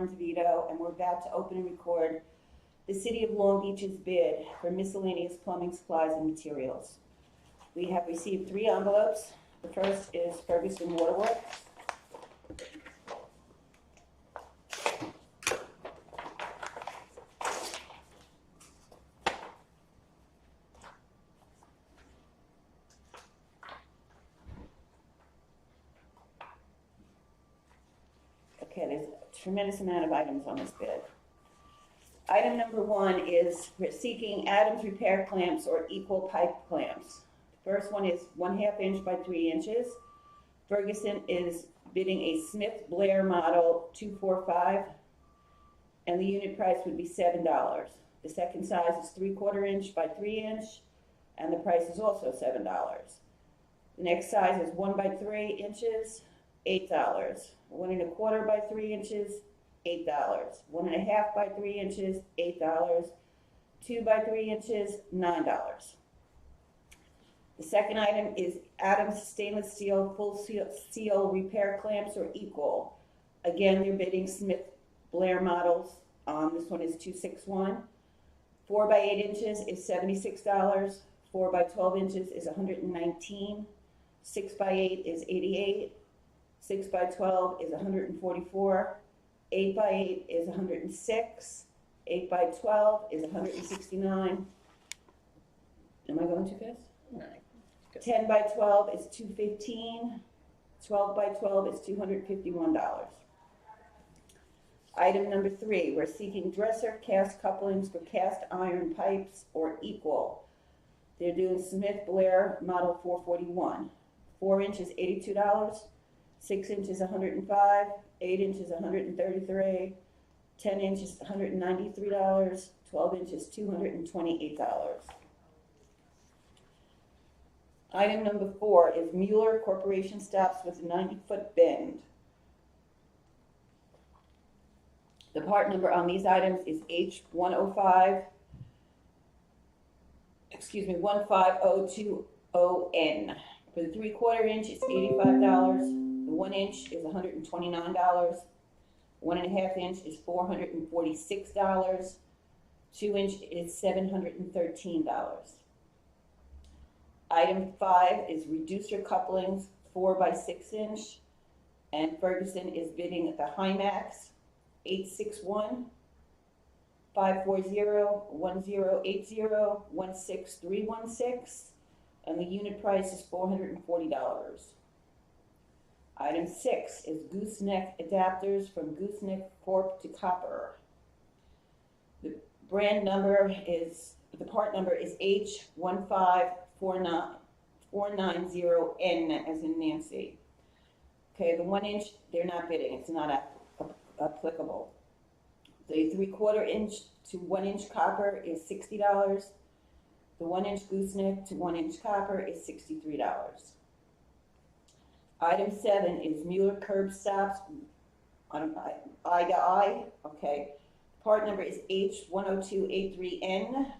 Burns Vito, and we're about to open and record the City of Long Beach's bid for miscellaneous plumbing supplies and materials. We have received 3 envelopes. The first is Ferguson Waterworks. Okay, there's a tremendous amount of items on this bid. Item number 1 is we're seeking Adams repair clamps or equal pipe clamps. The first one is 1/2 inch by 3 inches. Ferguson is bidding a Smith Blair model 245, and the unit price would be $7. The second size is 3/4 inch by 3 inch, and the price is also $7. The next size is 1 by 3 inches, $8. 1 1/4 by 3 inches, $8. 1 1/2 by 3 inches, $8. 2 by 3 inches, $9. The second item is Adams stainless steel full seal repair clamps or equal. Again, they're bidding Smith Blair models. This one is 261. 4 by 8 inches is $76. 4 by 12 inches is $119. 6 by 8 is $88. 6 by 12 is $144. 8 by 8 is $106. 8 by 12 is $169. Am I going too fast? No. 10 by 12 is $215. 12 by 12 is $251. Item number 3, we're seeking dresser cast couplings for cast iron pipes or equal. They're doing Smith Blair model 441. 4 inches, $82. 6 inches, $105. 8 inches, $133. 10 inches, $193. 12 inches, $228. Item number 4 is Mueller Corporation stops with a 90-foot bend. The part number on these items is H105, 15020N. For the 3/4 inch, it's $85. The 1 inch is $129. 1 1/2 inch is $446. 2 inch is $713. Item 5 is reducer couplings 4 by 6 inch, and Ferguson is bidding at the Hymax 861 540 1080 16316, and the unit price is $440. Item 6 is gooseneck adapters from Gooseneck Corp to Copper. The part number is H15490N as in Nancy. Okay, the 1 inch, they're not bidding, it's not applicable. The 3/4 inch to 1 inch copper is $60. The 1 inch gooseneck to 1 inch copper is $63. Item 7 is Mueller curb stops on eye to eye. Okay, part number is H10283N.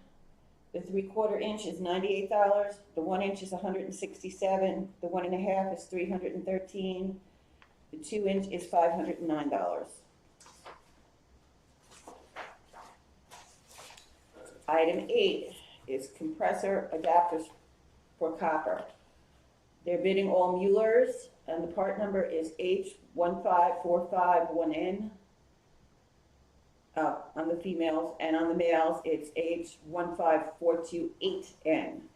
The 3/4 inch is $98. The 1 inch is $167. The 1 1/2 is $313. The 2 inch is $509. Item 8 is compressor adapters for copper. They're bidding all Muellers, and the part number is H15451N. On the females, and on the males, it's H15428N.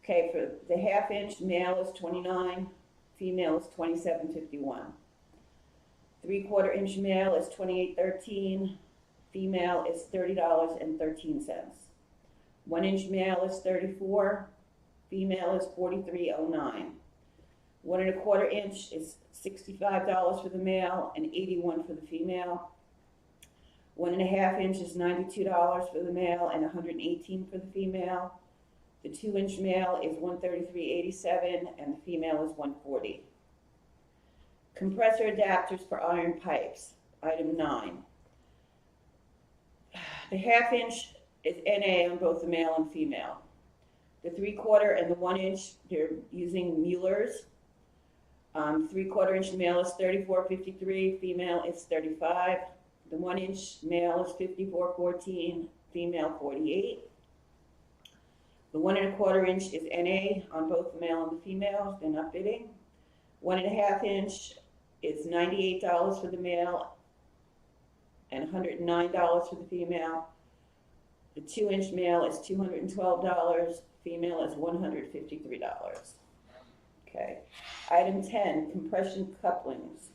Okay, for the 1/2 inch, male is $29, female is $27.51. 3/4 inch male is $28.13, female is $30.13. 1 inch male is $34, female is $43.09. 1 1/4 inch is $65 for the male and $81 for the female. 1 1/2 inch is $92 for the male and $118 for the female. The 2 inch male is $133.87 and the female is $140. Compressor adapters for iron pipes, item 9. The 1/2 inch is NA on both the male and female. The 3/4 and the 1 inch, they're using Muellers. 3/4 inch male is $34.53, female is $35. The 1 inch male is 54.14, female 48. The 1 1/4 inch is NA on both the male and the female. They're not bidding. 1 1/2 inch is $98 for the male and $109 for the female. The 2 inch male is $212. Female is $153. Okay. Item 10, compression couplings.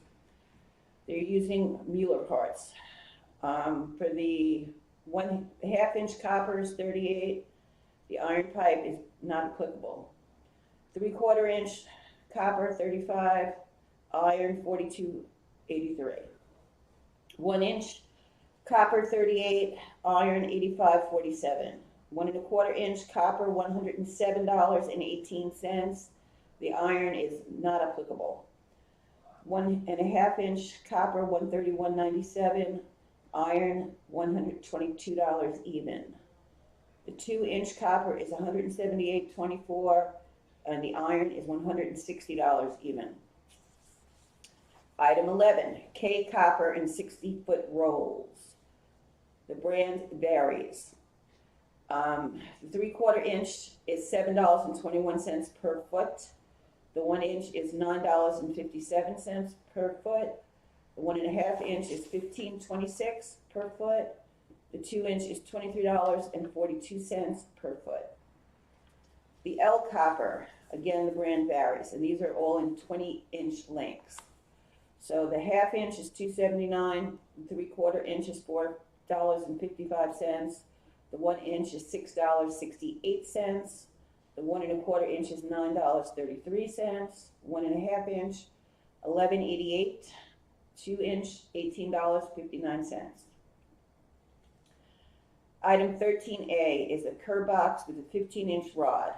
They're using Mueller parts. For the 1 1/2 inch copper is $38. The iron pipe is not applicable. 3/4 inch copper $35. Iron $42.83. 1 inch copper $38. Iron $85.47. 1 1/4 inch copper $107.18. The iron is not applicable. 1 1/2 inch copper $131.97. Iron $122 even. The 2 inch copper is $178.24, and the iron is $160 even. Item 11, K copper in 60-foot rolls. The brand varies. The 3/4 inch is $7.21 per foot. The 1 inch is $9.57 per foot. The 1 1/2 inch is $15.26 per foot. The 2 inch is $23.42 per foot. The L copper, again, the brand varies, and these are all in 20-inch lengths. So the 1/2 inch is $2.79. The 3/4 inch is $4.55. The 1 inch is $6.68. The 1 1/4 inch is $9.33. 1 1/2 inch, $11.88. 2 inch, $18.59. Item 13A is a curb box with a 15-inch rod.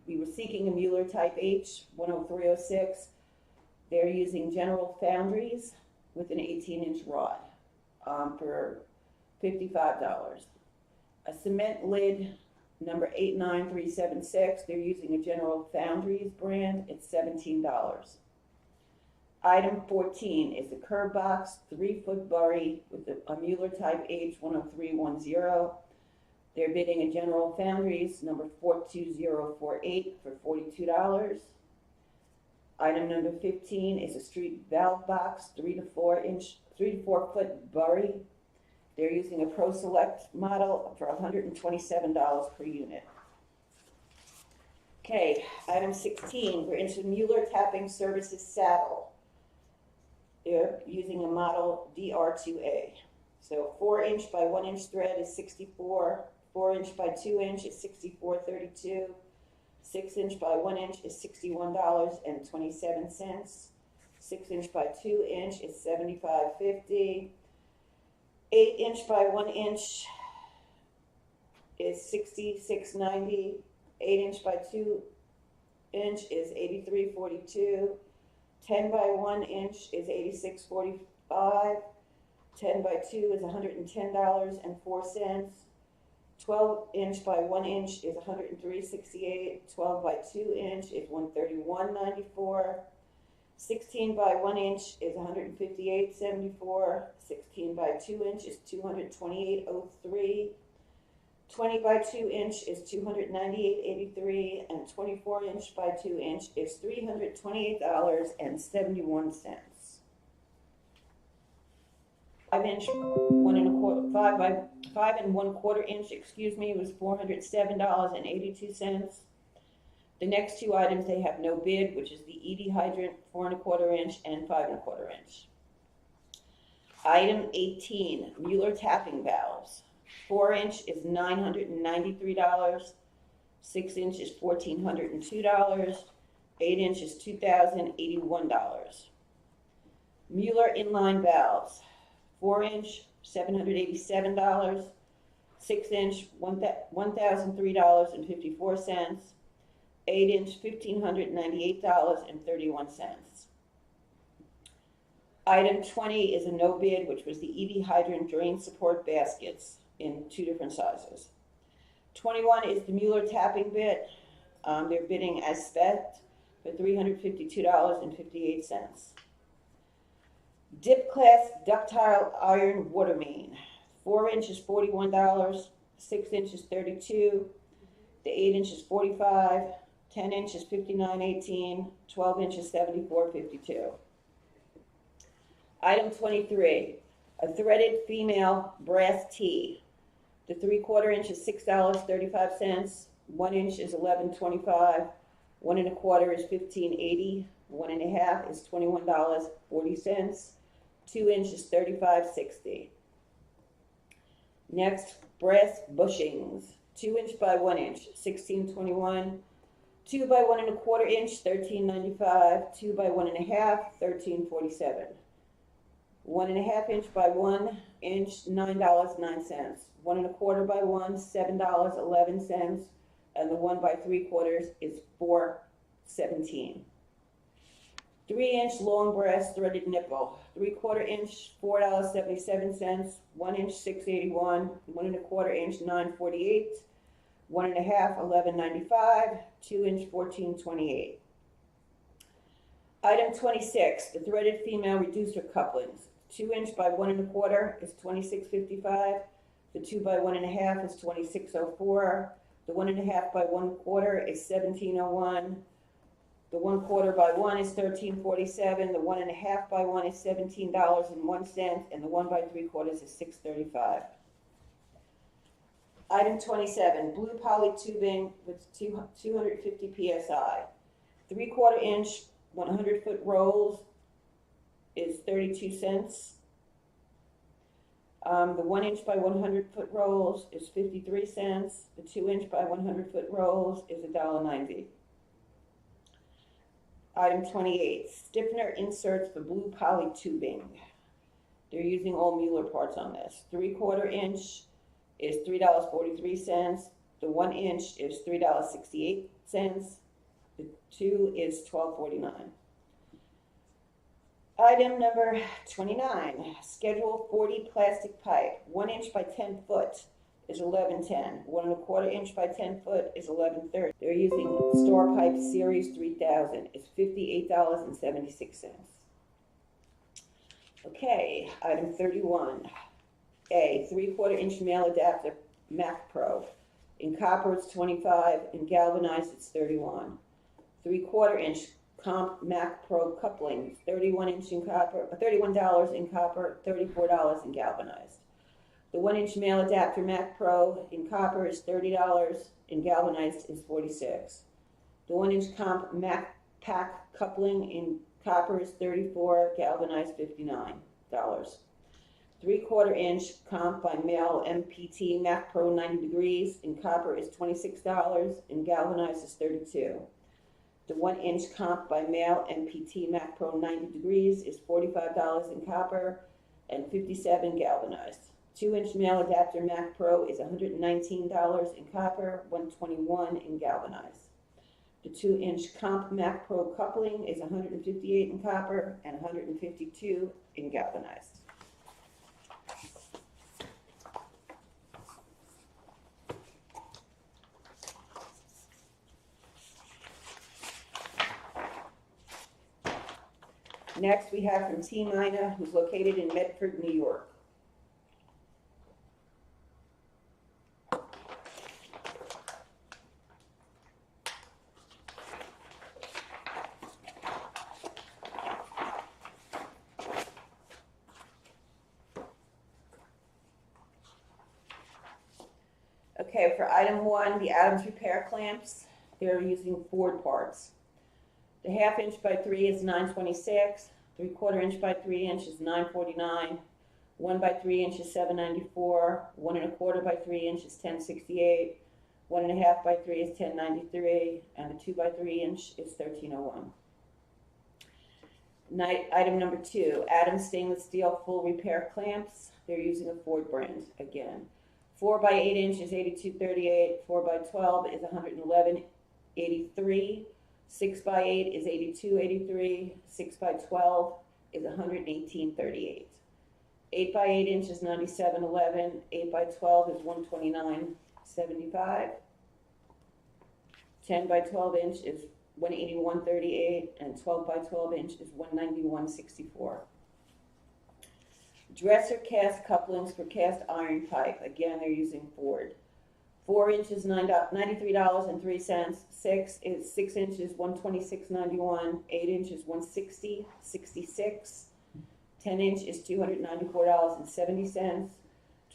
We were seeking a Mueller Type H 10306. They're using General Foundries with an 18-inch rod for $55. A cement lid number 89376. They're using a General Foundries brand. It's $17. Item 14 is a curb box, 3-foot bury with a Mueller Type H 10310. They're bidding a General Foundries number 42048 for $42. Item number 15 is a street valve box, 3 to 4 foot bury. They're using a Pro Select model for $127 per unit. Okay, item 16, we're into Mueller Tapping Services saddle. They're using a model DR2A. So 4 inch by 1 inch thread is 64. 4 inch by 2 inch is 64.32. 6 inch by 1 inch is $61.27. 6 inch by 2 inch is $75.50. 8 inch by 1 inch is $66.90. 8 inch by 2 inch is $83.42. 10 by 1 inch is $86.45. 10 by 2 is $110.04. 12 inch by 1 inch is $103.68. 12 by 2 inch is $131.94. 16 by 1 inch is $158.74. 16 by 2 inch is $228.03. 20 by 2 inch is $298.83, and 24 inch by 2 inch is $328.71. 5 inch, 5 and 1/4 inch, was $407.82. The next two items they have no bid, which is the ED hydrant, 4 1/4 inch and 5 1/4 inch. Item 18, Mueller tapping valves. 4 inch is $993. 6 inch is $1,402. 8 inch is $2,081. Mueller inline valves. 4 inch, $787. 6 inch, $1,003.54. 8 inch, $1,598.31. Item 20 is a no bid, which was the ED hydrant drain support baskets in 2 different sizes. 21 is the Mueller tapping bit. They're bidding as spec for $352.58. Dip class ductile iron water main. 4 inches $41, 6 inches $32, the 8 inches $45, 10 inches $59.18, 12 inches $74.52. Item 23, a threaded female brass tee. The 3/4 inch is $6.35, 1 inch is $11.25, 1 1/4 is $15.80, 1 1/2 is $21.40, 2 inch is $35.60. Next, brass bushings. 2 inch by 1 inch, $16.21. 2 by 1 1/4 inch, $13.95. 2 by 1 1/2, $13.47. 1 1/2 inch by 1 inch, $9.09. 1 1/4 by 1, $7.11, and the 1 by 3/4 is $4.17. 3 inch long brass threaded nipple. 3/4 inch, $4.77. 1 inch, $6.81. 1 1/4 inch, $9.48. 1 1/2, $11.95. 2 inch, $14.28. Item 26, the threaded female reducer couplings. 2 inch by 1 1/4 is $26.55. The 2 by 1 1/2 is $26.04. The 1 1/2 by 1/4 is $17.01. The 1/4 by 1 is $13.47. The 1 1/2 by 1 is $17.01, and the 1 by 3/4 is $6.35. Item 27, blue poly tubing with 250 psi. 3/4 inch 100-foot rolls is 32 cents. The 1 inch by 100-foot rolls is 53 cents. The 2 inch by 100-foot rolls is $1.90. Item 28, stiffener inserts for blue poly tubing. They're using all Mueller parts on this. 3/4 inch is $3.43. The 1 inch is $3.68. The 2 is $12.49. Item number 29, schedule 40 plastic pipe. 1 inch by 10 foot is $11.10. 1 1/4 inch by 10 foot is $11.30. They're using Star Pipe Series 3000. It's $58.76. Okay, item 31. A 3/4 inch male adapter Mac Pro. In copper it's 25, in galvanized it's 31. 3/4 inch Comp Mac Pro couplings, 31 inch in copper, $31 in copper, $34 in galvanized. The 1 inch male adapter Mac Pro in copper is $30, in galvanized is $46. The 1 inch Comp Mac Pack coupling in copper is $34, galvanized $59. 3/4 inch Comp by male MPT Mac Pro 90 degrees in copper is $26, in galvanized is $32. The 1 inch Comp by male MPT Mac Pro 90 degrees is $45 in copper and $57 galvanized. 2 inch male adapter Mac Pro is $119 in copper, $121 in galvanized. The 2 inch Comp Mac Pro coupling is $158 in copper and $152 in galvanized. Next, we have from T Mina, who's located in Medford, New York. Okay, for item 1, the Adams repair clamps, they're using Ford parts. The 1/2 inch by 3 is $9.26. 3/4 inch by 3 inch is $9.49. 1 by 3 inch is $7.94. 1 1/4 by 3 inch is $10.68. 1 1/2 by 3 is $10.93, and the 2 by 3 inch is $13.01. Item number 2, Adams stainless steel full repair clamps. They're using a Ford brand again. 4 by 8 inch is $82.38. 4 by 12 is $111.83. 6 by 8 is $82.83. 6 by 12 is $118.38. 8 by 8 inch is $97.11. 8 by 12 is $129.75. 10 by 12 inch is $181.38, and 12 by 12 inch is $191.64. Dresser cast couplings for cast iron pipe. Again, they're using Ford. 4 inches, $93.03. 6 inches, $126.91. 8 inches, $160.66. 10 inch is $294.70.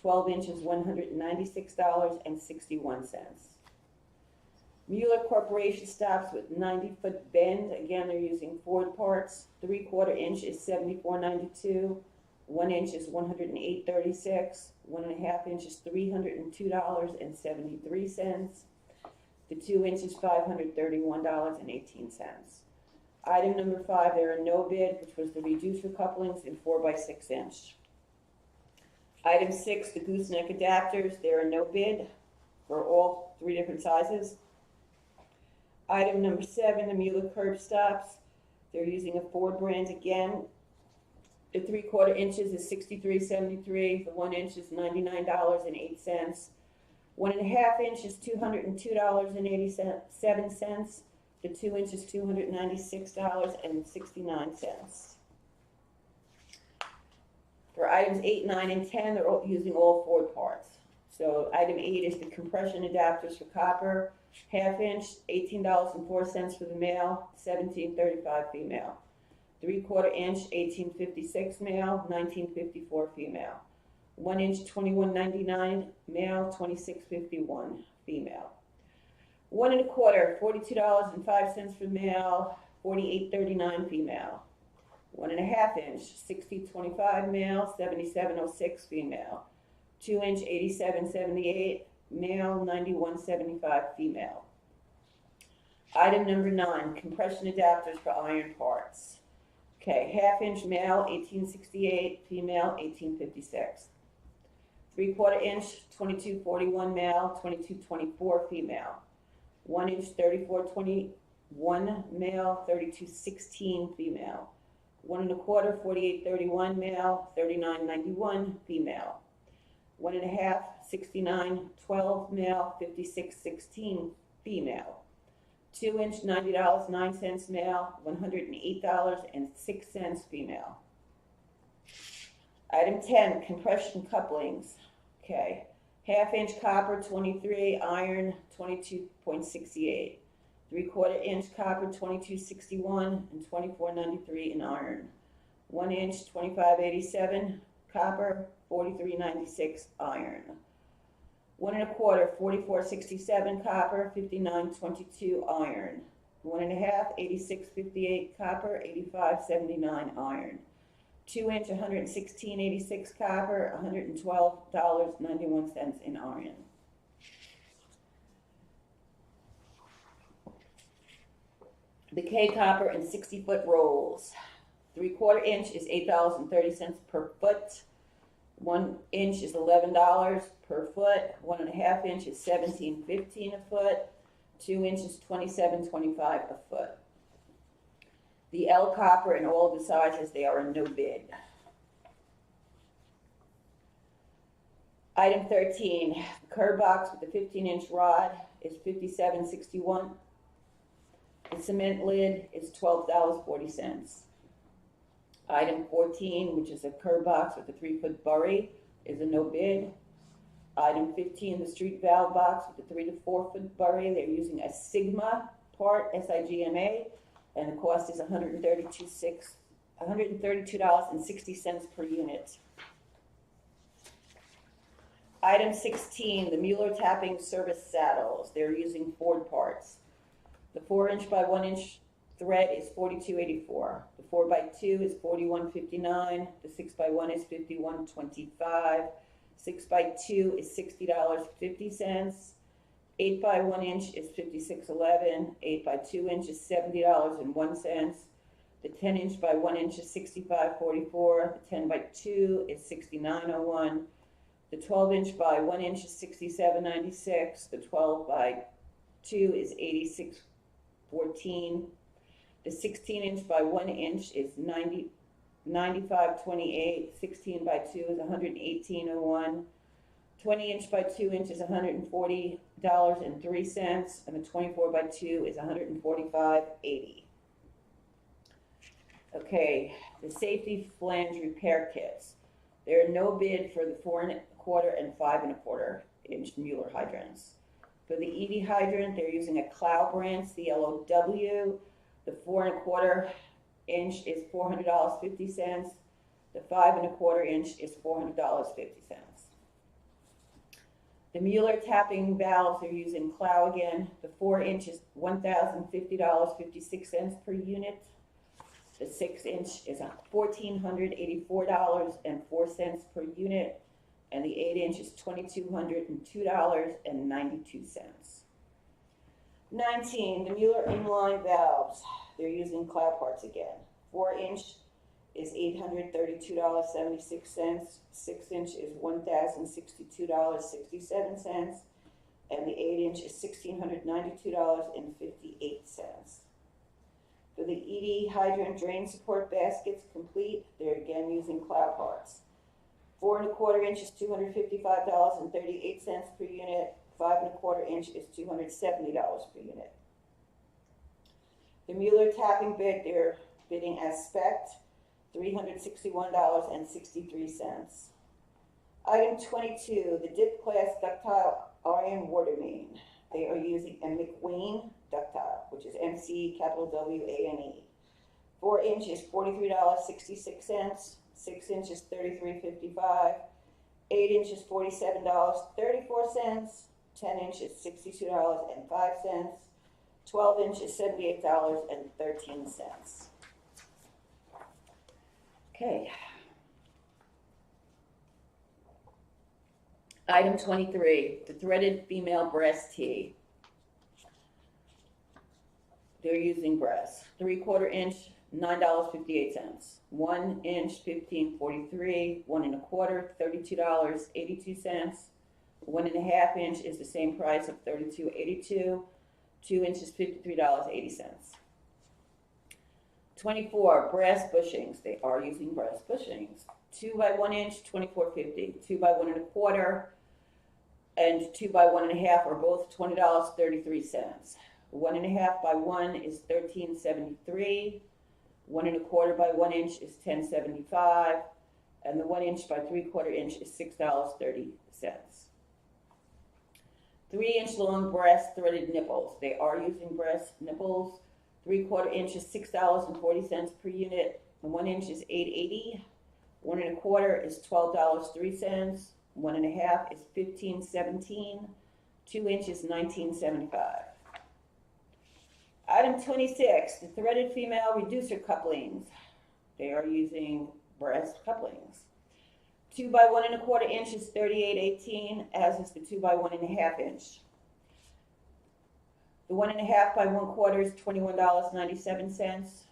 12 inches, $196.61. Mueller Corporation stops with 90-foot bend. Again, they're using Ford parts. 3/4 inch is $74.92. 1 inch is $108.36. 1.5 inch is $302.73. The 2 inch is $531.18. Item number 5, there are no bid, which was the reducer couplings in 4x6 inch. Item 6, the gooseneck adapters, there are no bid for all 3 different sizes. Item number 7, the Mueller curb stops, they're using a Ford brand again. The 3/4 inches is $63.73. The 1 inch is $99.08. 1.5 inch is $202.87. The 2 inch is $296.69. For items 8, 9, and 10, they're all using all Ford parts. So item 8 is the compression adapters for copper. 1/2 inch, $18.04 for the male, $17.35 female. 3/4 inch, $18.56 male, $19.54 female. 1 inch, $21.99 male, $26.51 female. 1 1/4, $42.05 for male, $48.39 female. 1.5 inch, $60.25 male, $77.06 female. 2 inch, $87.78 male, $91.75 female. Item number 9, compression adapters for iron parts. Okay, 1/2 inch male, $18.68, female, $18.56. 3/4 inch, $22.41 male, $22.24 female. 1 inch, $34.21 male, $32.16 female. 1 1/4, $48.31 male, $39.91 female. 1.5, $69.12 male, $56.16 female. 2 inch, $90.09 male, $108.06 female. Item 10, compression couplings. Okay, 1/2 inch copper, 23, iron, 22.68. 3/4 inch copper, 22.61 and 24.93 in iron. 1 inch, 25.87 copper, 43.96 iron. 1 1/4, 44.67 copper, 59.22 iron. 1 1/2, 86.58 copper, 85.79 iron. 2 inch, 116.86 copper, $112.91 in iron. The K copper and 60-foot rolls. 3/4 inch is $8.30 per foot. 1 inch is $11 per foot. 1 1/2 inch is $17.15 a foot. 2 inches, $27.25 a foot. The L copper in all the sizes, they are a no bid. Item 13, the curb box with the 15-inch rod is $57.61. The cement lid is $12.40. Item 14, which is a curb box with a 3-foot bury, is a no bid. Item 15, the street valve box with a 3 to 4 foot bury, they're using a Sigma part, SIGMA, and the cost is $132.60 per unit. Item 16, the Mueller tapping service saddles, they're using Ford parts. The 4 inch by 1 inch thread is $42.84. The 4 by 2 is $41.59. The 6 by 1 is $51.25. 6 by 2 is $60.50. 8 by 1 inch is $56.11. 8 by 2 inch is $70.01. The 10 inch by 1 inch is $65.44. The 10 by 2 is $69.01. The 12 inch by 1 inch is $67.96. The 12 by 2 is $86.14. The 16 inch by 1 inch is $95.28. 16 by 2 is $118.01. 20 inch by 2 inch is $140.03, and the 24 by 2 is $145.80. Okay, the safety flange repair kits. There are no bid for the 4¼ and 5¼ inch Mueller hydrants. For the ED hydrant, they're using a Clow brand, CLOW. The 4¼ inch is $400.50. The 5¼ inch is $400.50. The Mueller tapping valves are using Clow again. The 4 inch is $1,050.56 per unit. The 6 inch is $1,484.04 per unit. And the 8 inch is $2,202.92. 19, the Mueller inline valves. They're using Clow parts again. 4 inch is $832.76. 6 inch is $1,062.67. And the 8 inch is $1,692.58. For the ED hydrant drain support baskets complete, they're again using Clow parts. 4¼ inch is $255.38 per unit. 5¼ inch is $270 per unit. The Mueller tapping bid, they're bidding as spec'd, $361.63. Item 22, the dip class ductile iron water main. They are using a McWane ductile, which is McWane. 4 inch is $43.66. 6 inch is $33.55. 8 inch is $47.34. 10 inch is $62.05. 12 inch is $78.13. Okay. Item 23, the threaded female breast tee. They're using breast. 3/4 inch, $9.58. 1 inch, $15.43. 1¼ $32.82. 1½ inch is the same price of $32.82. 2 inches, $53.80. 24, brass bushings. They are using brass bushings. 2 by 1 inch, $24.50. 2 by 1¼ and 2 by 1½ are both $20.33. 1½ by 1 is $13.73. 1¼ by 1 inch is $10.75, and the 1 inch by 3/4 inch is $6.30. 3 inch long brass threaded nipples. They are using brass nipples. 3/4 inch is $6.40 per unit, and 1 inch is $8.80. 1¼ is $12.03. 1½ is $15.17. 2 inches, $19.75. Item 26, the threaded female reducer couplings. They are using brass couplings. 2 by 1¼ inch is $38.18, as is the 2 by 1½ inch. The 1½ by 1/4 is $21.97.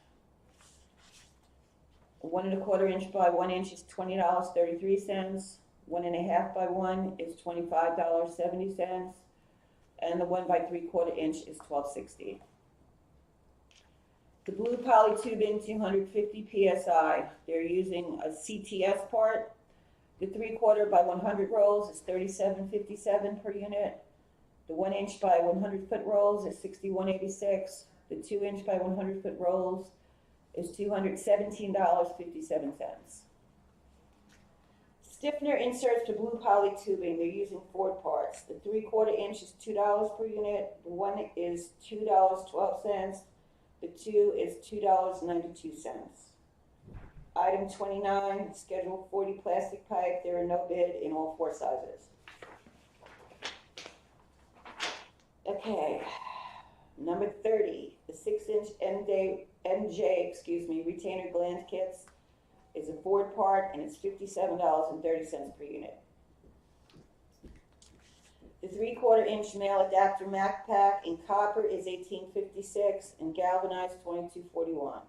1¼ inch by 1 inch is $20.33. 1½ by 1 is $25.70, and the 1 by 3/4 inch is $12.60. The blue poly tubing, 250 psi. They're using a CTS part. The 3/4 by 100 rolls is $37.57 per unit. The 1 inch by 100 foot rolls is $61.86. The 2 inch by 100 foot rolls is $217.57. Stiffener inserts to blue poly tubing. They're using Ford parts. The 3/4 inch is $2 per unit. The 1 is $2.12. The 2 is $2.92. Item 29, Schedule 40 plastic pipe. There are no bid in all 4 sizes. Okay, number 30, the 6 inch MJ retainer gland kits is a Ford part, and it's $57.30 per unit. The 3/4 inch male adapter Mac pack in copper is $18.56 and galvanized $22.41.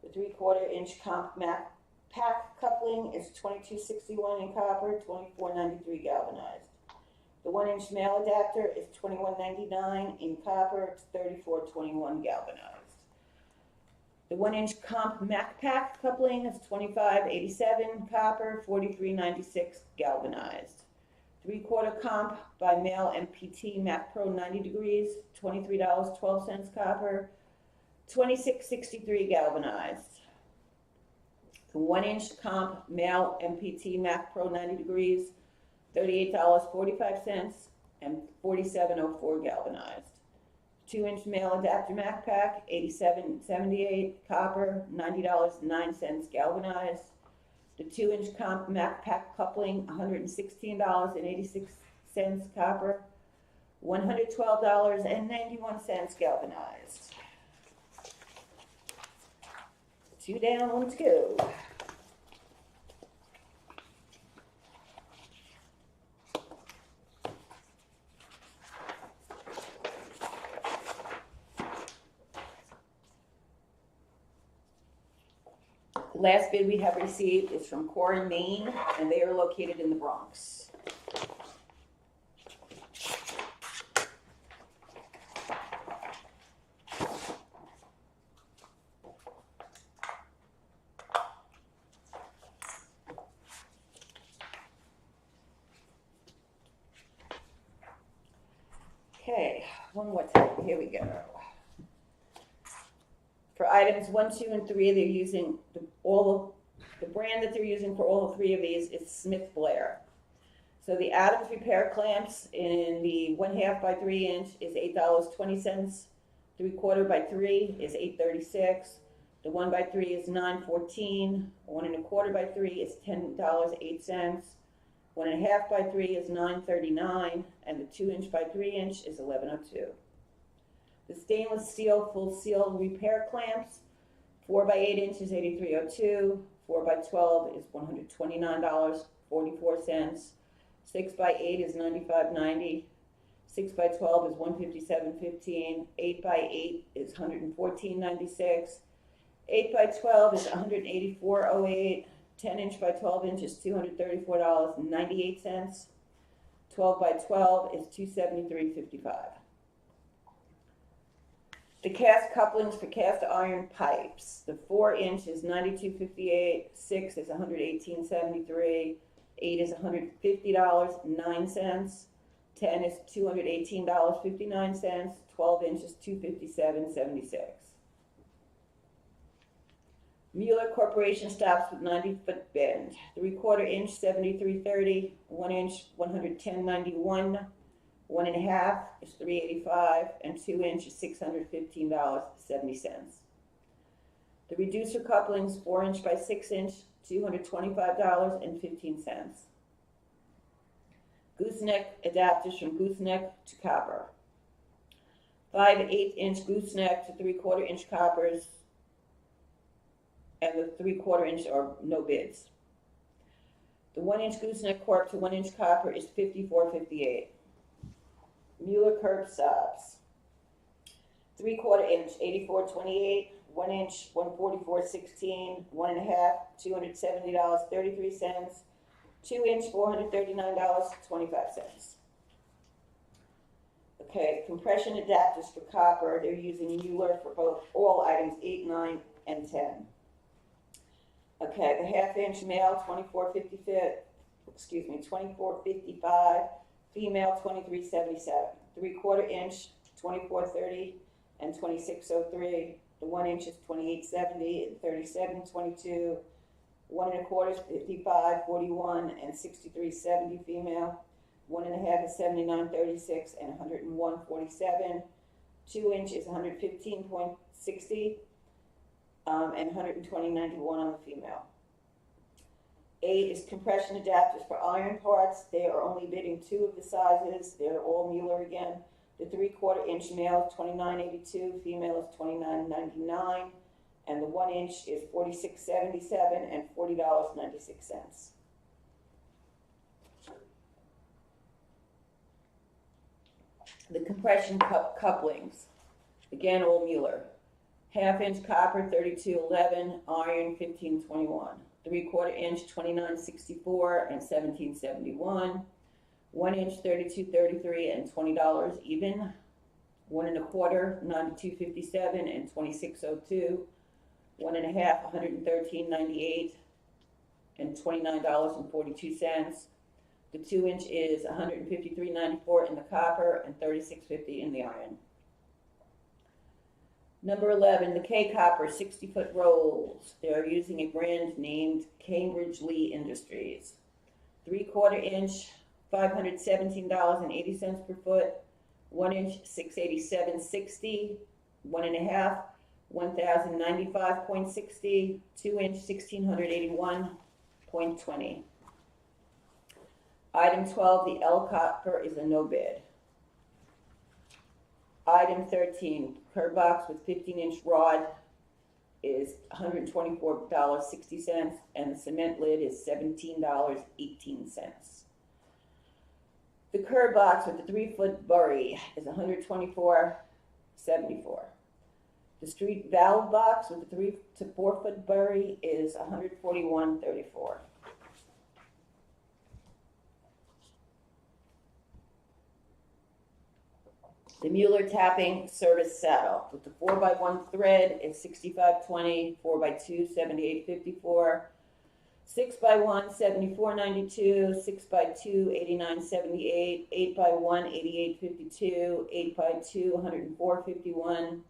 The 3/4 inch comp Mac pack coupling is $22.61 in copper, $24.93 galvanized. The 1 inch male adapter is $21.99 in copper, $34.21 galvanized. The 1 inch comp Mac pack coupling is $25.87 copper, $43.96 galvanized. 3/4 comp by male MPT Mac Pro 90 degrees, $23.12 copper, $26.63 galvanized. 1 inch comp male MPT Mac Pro 90 degrees, $38.45 and $47.04 galvanized. 2 inch male adapter Mac Pack, $87.78 copper, $90.09 galvanized. The 2 inch comp Mac Pack coupling, $116.86 copper, $112.91 galvanized. 2 down, 1 to go. The last bid we have received is from Core, Maine, and they are located in the Bronx. Okay, one more time. Here we go. For items 1, 2, and 3, they're using the brand that they're using for all 3 of these is Smith Blair. So the Adams repair clamps in the 1/2 by 3 inch is $8.20. 3/4 by 3 is $8.36. The 1 by 3 is $9.14. 1 1/4 by 3 is $10.08. 1 1/2 by 3 is $9.39, and the 2 inch by 3 inch is $11.02. The stainless steel full seal repair clamps, 4 by 8 inch is $83.02, 4 by 12 is $129.44, 6 by 8 is $95.90, 6 by 12 is $157.15, 8 by 8 is $114.96, 8 by 12 is $184.08, 10 inch by 12 inch is $234.98, 12 by 12 is $273.55. The cast couplings for cast iron pipes. The 4 inch is $92.58, 6 is $118.73, 8 is $150.09, 10 is $218.59, 12 inch is $257.76. Mueller Corporation stops with 90-foot bend. 3/4 inch $73.30, 1 inch $110.91. 1 1/2 is $385, and 2 inch is $615.70. The reducer couplings, 4 inch by 6 inch, $225.15. Gooseneck adapters from gooseneck to copper. 5 1/8 inch gooseneck to 3/4 inch coppers, and the 3/4 inch are no bids. The 1 inch gooseneck cork to 1 inch copper is $54.58. Mueller curb stops. 3/4 inch, $84.28, 1 inch, $144.16, 1 1/2, $270.33, 2 inch, $439.25. Okay, compression adapters for copper, they're using Mueller for all items 8, 9, and 10. Okay, the 1/2 inch male, 24.55, female 23.77. 3/4 inch 24.30 and 26.03. The 1 inch is 28.70 and 37.22. 1 1/4 is 55.41 and 63.70 female. 1 1/2 is 79.36 and 101.47. 2 inch is 115.60 and 120.91 on the female. 8 is compression adapters for iron parts. They are only bidding 2 of the sizes. They're all Mueller again. The 3/4 inch male is $29.82, female is $29.99, and the 1 inch is $46.77 and $40.96. The compression couplings, again all Mueller. 1/2 inch copper, $32.11, iron, $15.21. 3/4 inch, $29.64 and $17.71. 1 inch, $32.33 and $20 even. 1 1/4, $92.57 and $26.02. 1 1/2, $113.98 and $29.42. The 2 inch is $153.94 in the copper and $36.50 in the iron. Number 11, the K-Copper 60-foot rolls. They are using a brand named Cambridge Lee Industries. 3/4 inch, $517.80 per foot. 1 inch, $687.60. 1.5, $1,095.60. 2 inch, $1,681.20. Item 12, the L-Copper is a no bid. Item 13, curb box with 15-inch rod is $124.60, and the cement lid is $17.18. The curb box with the 3-foot bury is $124.74. The street valve box with the 3 to 4 foot bury is $141.34. The Mueller tapping service saddle with the 4x1 thread is $65.20, 4x2 $78.54, 6x1 $74.92, 6x2 $89.78, 8x1 $88.52, 8x2 $104.51,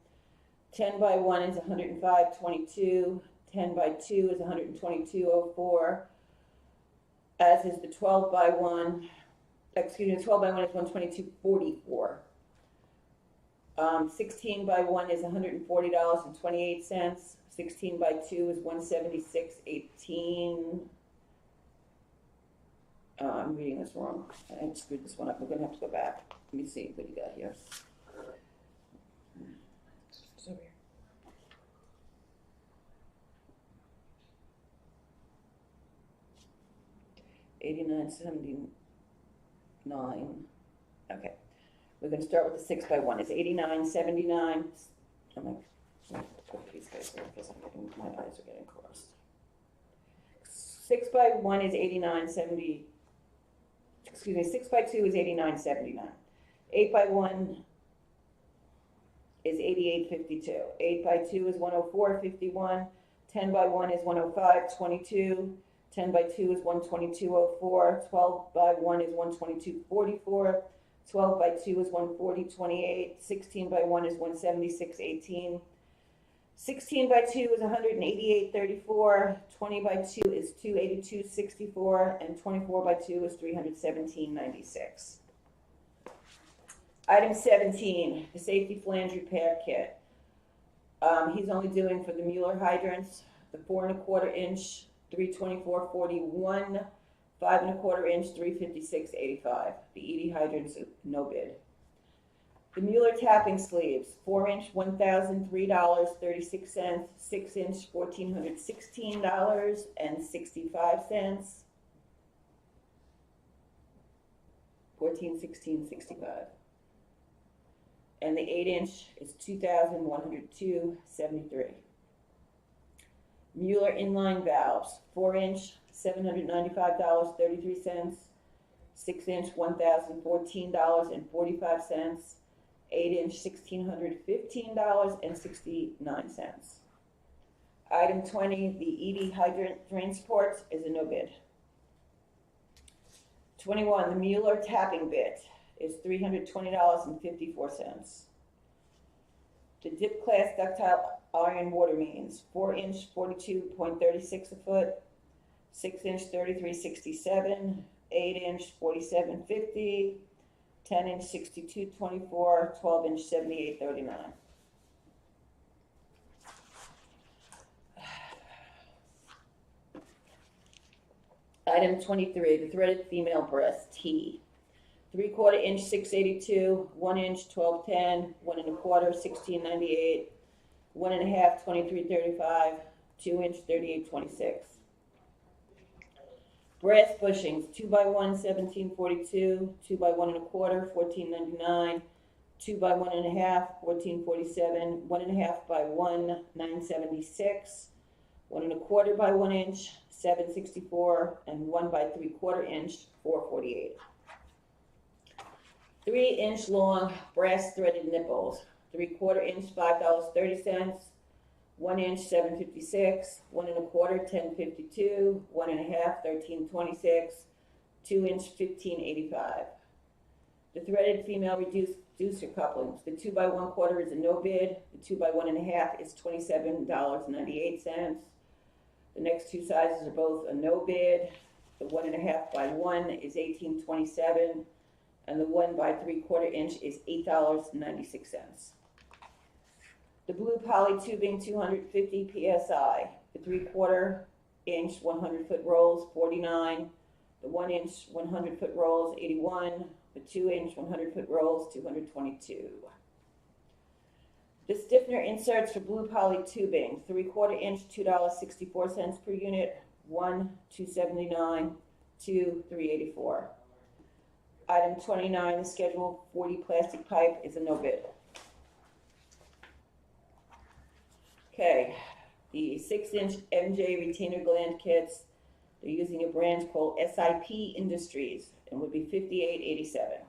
10x1 is $105.22, 10x2 is $122.04, as is the 12x1. Excuse me, 12x1 is $122.44. 16x1 is $140.28. 16x2 is $176.18. I'm reading this wrong. I screwed this one up. We're going to have to go back. Let me see what you got here. It's over here. $89.79. Okay. We're going to start with the 6x1. It's $89.79. I'm going to put these guys there because my eyes are getting crossed. 6x1 is $89.70. Excuse me, 6x2 is $89.79. 8x1 is $88.52. 8x2 is $104.51. 10x1 is $105.22. 10x2 is $122.04. 12x1 is $122.44. 12x2 is $140.28. 16x1 is $176.18. 16x2 is $188.34. 20x2 is $282.64, and 24x2 is $317.96. Item 17, the safety flange repair kit. He's only doing for the Mueller hydrants, the 4 1/4 inch, 324.41. 5 1/4 inch, $356.85. The ED hydrants, no bid. The Mueller tapping sleeves, 4 inch, $1,003.36. 6 inch, $1,416.65. $1,416.65. And the 8 inch is $2,102.73. Mueller inline valves, 4 inch, $795.33. 6 inch, $1,014.45. 8 inch, $1,615.69. Item 20, the ED hydrant transport is a no bid. 21, the Mueller tapping bit is $320.54. The dip class ductile iron water mains, 4 inch, $42.36 a foot. 6 inch, $33.67. 8 inch, $47.50. 10 inch, $62.24. 12 inch, $78.39. Item 23, the threaded female breast T. 3/4 inch, $682. 1 inch, $12.10. 1 1/4, $16.98. 1 1/2, $23.35. 2 inch, $38.26. Brass bushings, 2x1, $17.42. 2x1 1/4, $14.99. 2x1 1/2, $14.47. 1 1/2 by 1, $9.76. 1 1/4 by 1 inch, $7.64, and 1 by 3/4 inch, $4.48. 3 inch long brass threaded nipples, 3/4 inch, $5.30. 1 inch, $7.56. 1 1/4, $10.52. 1 1/2, $13.26. 2 inch, $15.85. The threaded female reducer couplings. The 2x1/4 is a no bid. The 2x1.5 is $27.98. The next two sizes are both a no bid. The 1.5x1 is $18.27, and the 1x3/4 inch is $8.96. The blue poly tubing 250 psi. The 3/4 inch 100-foot rolls $49. The 1 inch 100-foot rolls $81. The 2 inch 100-foot rolls $222. The stiffener inserts for blue poly tubing, 3/4 inch $2.64 per unit, 1 $2.79, 2 $3.84. Item 29, the Schedule 40 plastic pipe is a no bid. Okay, the 6-inch MJ retainer gland kits, they're using a brand called SIP Industries and would be $58.87.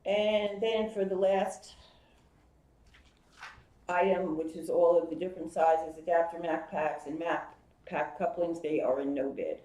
And then for the last item, which is all of the different sizes, adapter Mac packs and Mac pack couplings, they are a no bid.